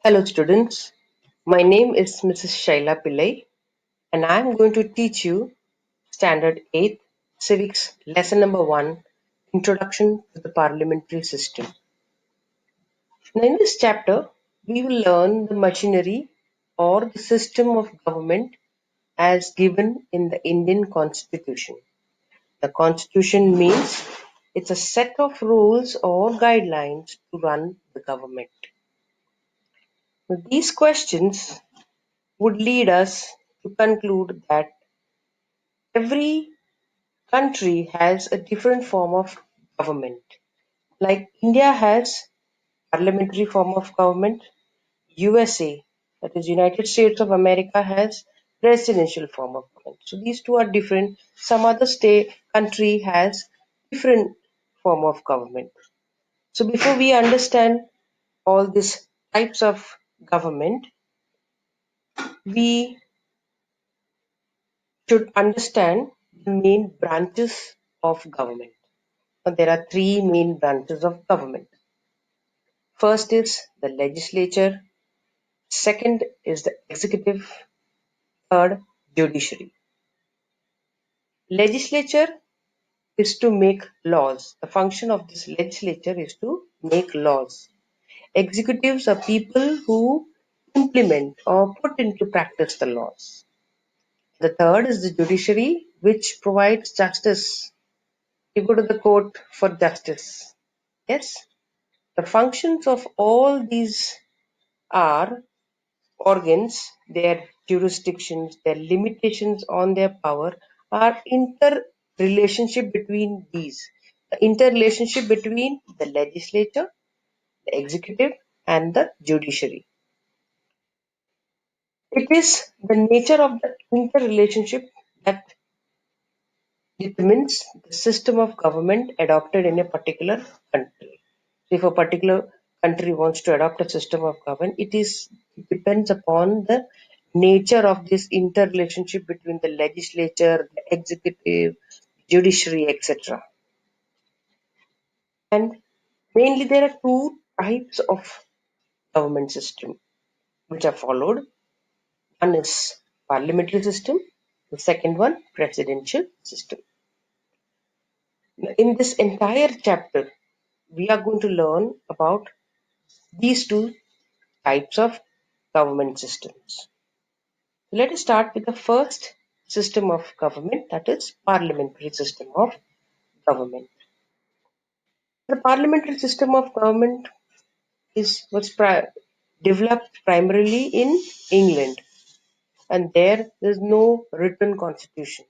Hello students, my name is Mrs. Shaila Pillai and I am going to teach you Standard 8 Civics Lesson number 1 Introduction to the Parliamentary System. Now in this chapter, we will learn the machinery or the system of government as given in the Indian Constitution. The Constitution means it's a set of rules or guidelines to run the government. Now, these questions would lead us to conclude that every country has a different form of government. Like India has parliamentary form of government, USA, that is United States of America, has presidential form of government. So these two are different. Some other state country has different form of government. So before we understand all these types of government, we should understand the main branches of government. There are three main branches of government. First is the legislature, second is the executive, third, judiciary. Legislature is to make laws. The function of this legislature is to make laws. Executives are people who implement or put into practice the laws. The third is the judiciary, which provides justice. You go to the court for justice. Yes, the functions of all these are organs, their jurisdictions, their limitations on their power are interrelationship between these. The interrelationship between the legislature, the executive, and the judiciary. It is the nature of the interrelationship that determines the system of government adopted in a particular country. If a particular country wants to adopt a system of government, it depends upon the nature of this interrelationship between the legislature, the executive, judiciary, etc. And mainly there are two types of government system which are followed. One is parliamentary system, the second one presidential system. In this entire chapter, we are going to learn about these two types of government systems. Let us start with the first system of government, that is parliamentary system of government. The parliamentary system of government was developed primarily in England, and there is no written constitution.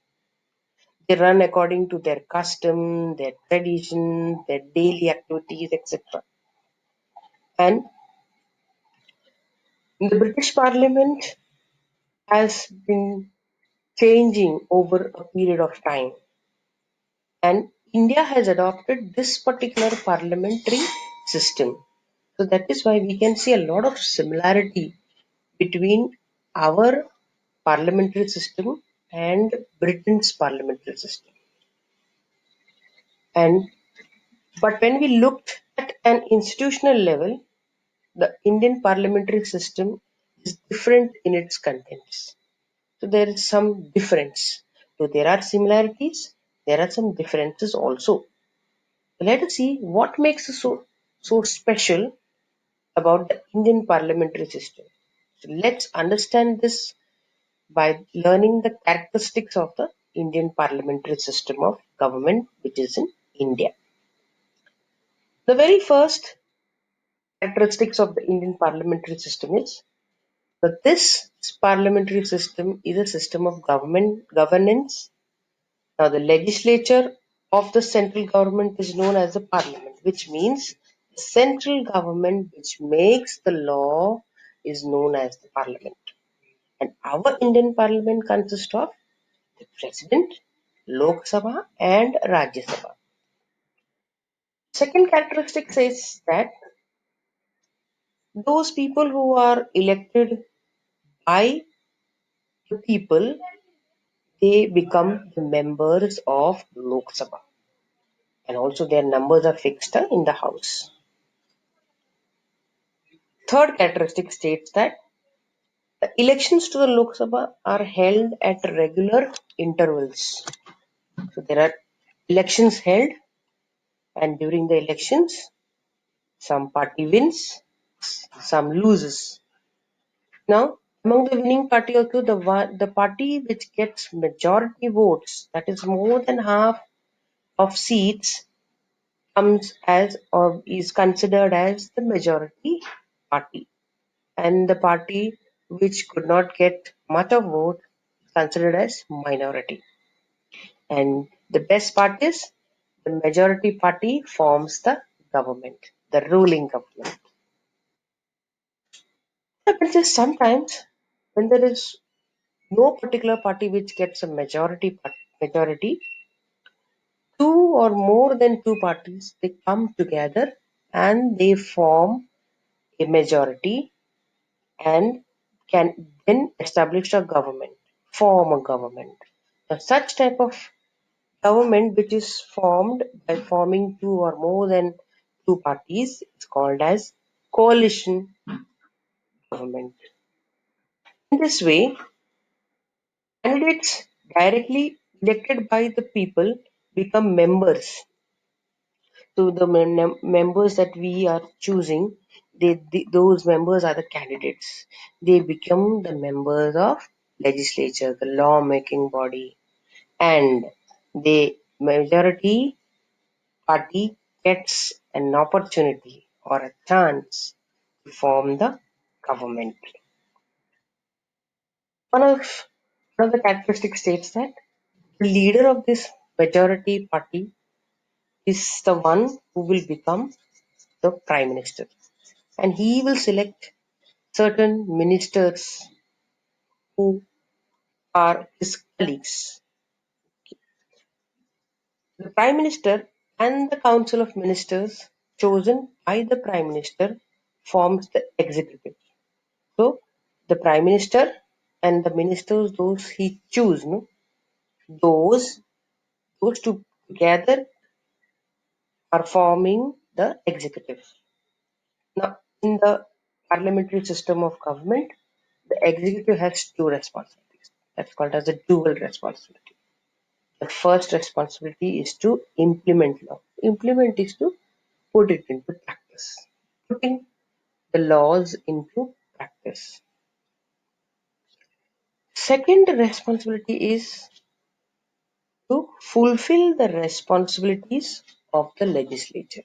They run according to their custom, their tradition, their daily activities, etc. And the British Parliament has been changing over a period of time, and India has adopted this particular parliamentary system. So that is why we can see a lot of similarity between our parliamentary system and Britain's parliamentary system. And but when we looked at an institutional level, the Indian parliamentary system is different in its contents. So there is some difference. So there are similarities, there are some differences also. Let us see what makes it so special about the Indian parliamentary system. So let's understand this by learning the characteristics of the Indian parliamentary system of government which is in India. The very first characteristics of the Indian parliamentary system is that this parliamentary system is a system of government governance. Now, the legislature of the central government is known as the parliament, which means the central government which makes the law is known as the parliament. And our Indian parliament consists of the president, Lok Sabha, and Rajya Sabha. Second characteristic says that those people who are elected by the people, they become the members of Lok Sabha, and also their numbers are fixed in the house. Third characteristic states that the elections to the Lok Sabha are held at regular intervals. So there are elections held, and during the elections, some party wins, some loses. Now, among the winning party also, the party which gets majority votes, that is more than half of seats, comes as or is considered as the majority party, and the party which could not get much of vote is considered as minority. And the best part is the majority party forms the government, the ruling government. But just sometimes when there is no particular party which gets a majority, two or more than two parties they come together and they form a majority and can then establish a government, form a government. Now, such type of government which is formed by forming two or more than two parties is called as coalition government. In this way, candidates directly elected by the people become members. So the members that we are choosing, those members are the candidates. They become the members of legislature, the law-making body, and the majority party gets an opportunity or a chance to form the government. One of one of the characteristics states that the leader of this majority party is the one who will become the prime minister, and he will select certain ministers who are his colleagues. The prime minister and the council of ministers chosen by the prime minister forms the executive. So the prime minister and the ministers those he choose, no, those those two together are forming the executive. Now in the parliamentary system of government, the executive has two responsibilities. That's called as a dual responsibility. The first responsibility is to implement law. Implement is to put it into practice. Putting the laws into practice. Second responsibility is to fulfill the responsibilities of the legislature.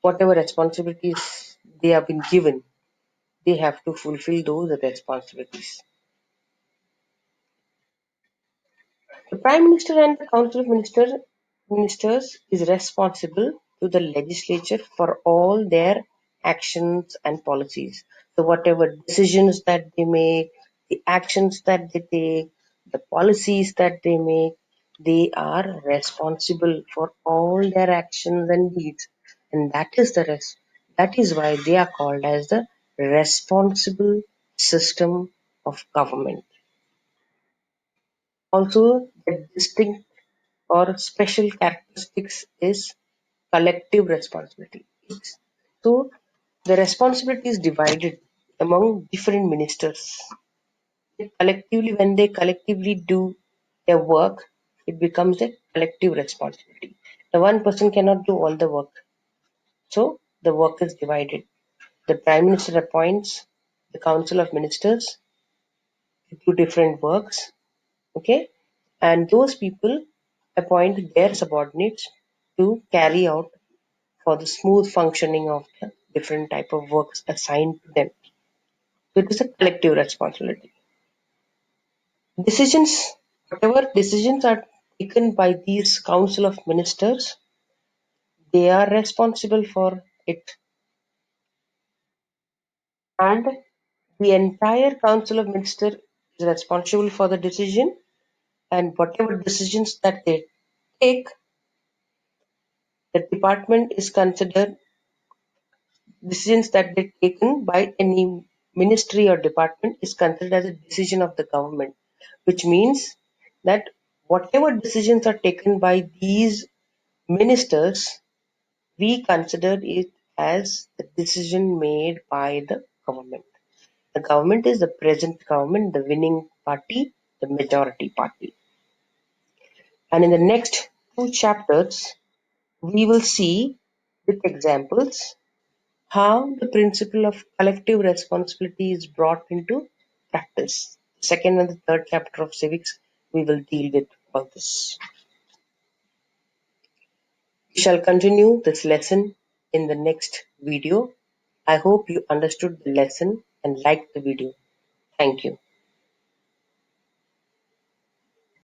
Whatever responsibilities they have been given, they have to fulfill those responsibilities. The Prime Minister and the Council of Ministers is responsible to the legislature for all their actions and policies. So whatever decisions that they make, the actions that they take, the policies that they make, they are responsible for all their actions and deeds. And that is why they are called as the responsible system of government. Also, the distinct or special characteristics is collective responsibility. So the responsibility is divided among different ministers. Collectively, when they collectively do their work, it becomes a collective responsibility. The one person cannot do all the work. So the work is divided. The Prime Minister appoints the Council of Ministers to do different works. Okay, and those people appoint their subordinates to carry out for the smooth functioning of the different type of works assigned to them. So it is a collective responsibility. Decisions, whatever decisions are taken by these council of ministers, they are responsible for it, and the entire council of ministers is responsible for the decision, and whatever decisions that they take, the department is considered decisions that get taken by any ministry or department is considered as a decision of the government, which means that whatever decisions are taken by these ministers, we consider it as the decision made by the government. The government is the present government, the winning party, the majority party. And in the next two chapters, we will see with examples how the principle of collective responsibility is brought into practice. Second and the third chapter of civics, we will deal with all this. We shall continue this lesson in the next video. I hope you understood the lesson and liked the video. Thank you.